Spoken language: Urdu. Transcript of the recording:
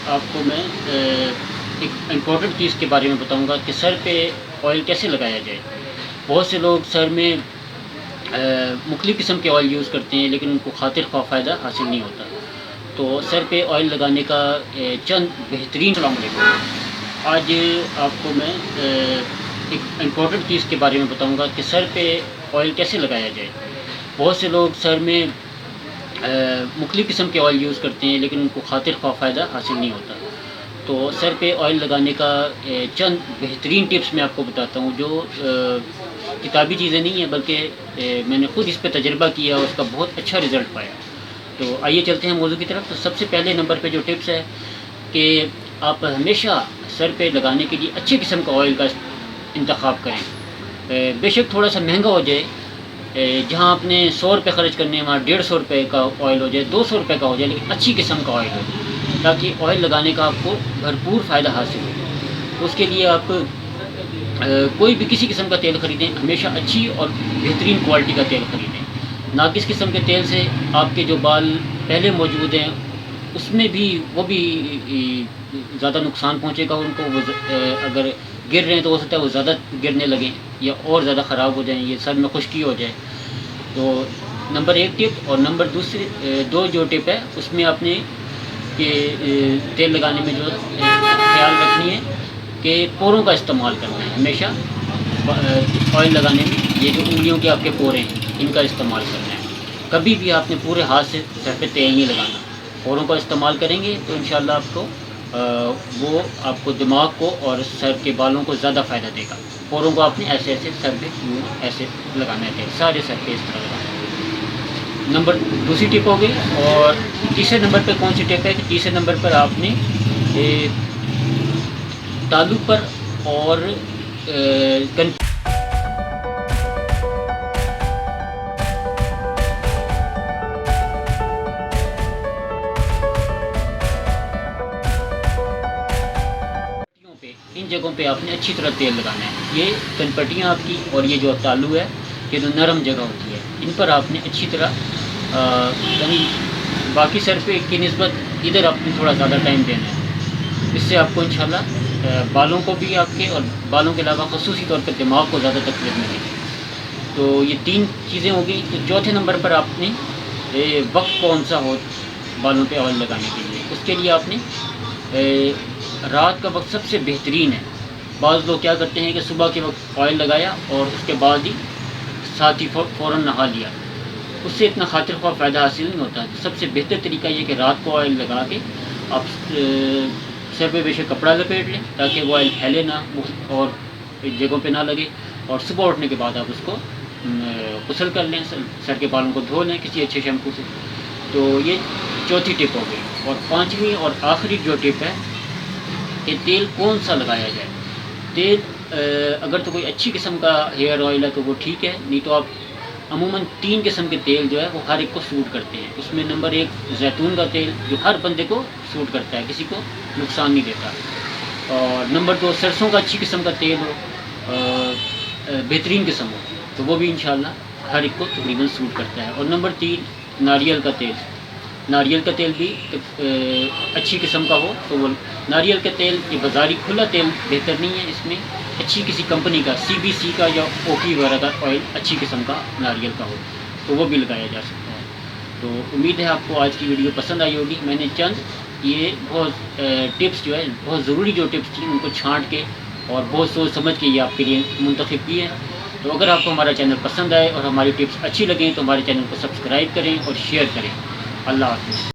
آپ کو میں ایک امپورٹنٹ چیز کے بارے میں بتاؤں گا کہ سر پہ آئل کیسے لگایا جائے۔ بہت سے لوگ سر میں مختلف قسم کے آئل یوز کرتے ہیں لیکن ان کو خاطر خواہ فائدہ حاصل نہیں ہوتا۔ تو سر پہ آئل لگانے کا چند بہترین السلام علیکم۔ آج آپ کو میں ایک امپورٹنٹ چیز کے بارے میں بتاؤں گا کہ سر پہ آئل کیسے لگایا جائے۔ بہت سے لوگ سر میں مختلف قسم کے آئل یوز کرتے ہیں لیکن ان کو خاطر خواہ فائدہ حاصل نہیں ہوتا۔ تو سر پہ آئل لگانے کا چند بہترین ٹپس میں آپ کو بتاتا ہوں جو کتابی چیزیں نہیں ہیں بلکہ میں نے خود اس پہ تجربہ کیا اور اس کا بہت اچھا رزلٹ پایا۔ تو آئیے چلتے ہیں موضوع کی طرف۔ تو سب سے پہلے نمبر پہ جو ٹپس ہے کہ آپ ہمیشہ سر پہ لگانے کے لیے اچھی قسم کا آئل کا انتخاب کریں۔ بے شک تھوڑا سا مہنگا ہو جائے، جہاں آپ نے 100 روپے خرچ کرنے ہیں وہاں 150 روپے کا آئل ہو جائے، 200 روپے کا ہو جائے، لیکن اچھی قسم کا آئل ہو تاکہ آئل لگانے کا آپ کو بھرپور فائدہ حاصل ہو۔ اس کے لیے آپ کوئی بھی کسی قسم کا تیل خریدیں، ہمیشہ اچھی اور بہترین کوالٹی کا تیل خریدیں۔ ناقص قسم کے تیل سے آپ کے جو بال پہلے موجود ہیں اس میں بھی وہ بھی زیادہ نقصان پہنچے گا ان کو۔ وہ اگر گر رہے ہیں تو ہو سکتا ہے وہ زیادہ گرنے لگیں یا اور زیادہ خراب ہو جائیں، یہ سر میں خشکی ہو جائے۔ تو نمبر 1 ٹپ اور نمبر 2 جو ٹپ ہے اس میں آپ نے کہ تیل لگانے میں جو خیال رکھنی ہے کہ پوروں کا استعمال کرنا ہے۔ ہمیشہ آئل لگانے میں یہ جو انگلیوں کے آپ کے پورے ہیں ان کا استعمال کرنا ہے۔ کبھی بھی آپ نے پورے ہاتھ سے سر پہ تیل نہیں لگانا، پوروں کا استعمال کریں گے تو انشاءاللہ آپ کو وہ آپ کو دماغ کو اور سر کے بالوں کو زیادہ فائدہ دے گا۔ پوروں کو آپ نے ایسے ایسے سر پہ ایسے لگانا ہے تیل، سارے سر پہ اس طرح لگانا ہے۔ نمبر 2 ٹپ ہو گئی۔ اور تیسرے نمبر پہ کون سی ٹپ ہے کہ تیسرے نمبر پر آپ نے تالو پر اور ان جگہوں پہ آپ نے اچھی طرح تیل لگانا ہے۔ یہ کن پٹیاں آپ کی اور یہ جو تالو ہے یہ جو نرم جگہ ہوتی ہے ان پر آپ نے اچھی طرح باقی سر پہ کی نسبت ادھر آپ نے تھوڑا زیادہ ٹائم دینا ہے۔ اس سے آپ کو انشاءاللہ بالوں کو بھی آپ کے اور بالوں کے علاوہ خصوصی طور پر دماغ کو زیادہ تکلیف ملے گی۔ تو یہ 3 چیزیں ہو گئی۔ تو چوتھے نمبر پر آپ نے وقت کون سا ہو بالوں پہ آئل لگانے کے لیے، اس کے لیے آپ نے رات کا وقت سب سے بہترین ہے۔ بعض لوگ کیا کرتے ہیں کہ صبح کے وقت آئل لگایا اور اس کے بعد ہی ساتھ ہی فوراً نہا لیا، اس سے اتنا خاطر خواہ فائدہ حاصل نہیں ہوتا۔ سب سے بہتر طریقہ یہ کہ رات کو آئل لگا کے آپ سر پہ بے شک کپڑا لپیٹ لیں تاکہ وہ آئل پھیلے نہ اور جگہوں پہ نہ لگے، اور صبح اٹھنے کے بعد آپ اس کو غسل کر لیں، سر کے بالوں کو دھو لیں کسی اچھے شیمپو سے۔ تو یہ چوتھی ٹپ ہو گئی۔ اور 5ویں اور آخری جو ٹپ ہے کہ تیل کون سا لگایا جائے۔ تیل اگر تو کوئی اچھی قسم کا ہیئر آئل ہے تو وہ ٹھیک ہے، نہیں تو آپ عموماً 3 قسم کے تیل جو ہے وہ ہر ایک کو سوٹ کرتے ہیں۔ اس میں نمبر 1 زیتون کا تیل جو ہر بندے کو سوٹ کرتا ہے، کسی کو نقصان نہیں دیتا۔ اور نمبر 2 سرسوں کا اچھی قسم کا تیل ہو، بہترین قسم ہو تو وہ بھی انشاءاللہ ہر ایک کو تقریباً سوٹ کرتا ہے۔ اور نمبر 3 ناریل کا تیل۔ ناریل کا تیل بھی اچھی قسم کا ہو تو وہ ناریل کا تیل یہ بازاری کھلا تیل بہتر نہیں ہے، اس میں اچھی کسی کمپنی کا CBC کا یا اوکی وغیرہ کا آئل اچھی قسم کا ناریل کا ہو تو وہ بھی لگایا جا سکتا ہے۔ تو امید ہے آپ کو آج کی ویڈیو پسند آئی ہوگی۔ میں نے چند یہ بہت ٹپس جو ہے بہت ضروری جو ٹپس تھیں ان کو چھانٹ کے اور بہت سوچ سمجھ کے یہ آپ کے لیے منتخب کیے ہیں۔ تو اگر آپ کو ہمارا چینل پسند آئے اور ہماری ٹپس اچھی لگیں تو ہمارے چینل کو سبسکرائب کریں اور شیئر کریں۔ اللہ حافظ۔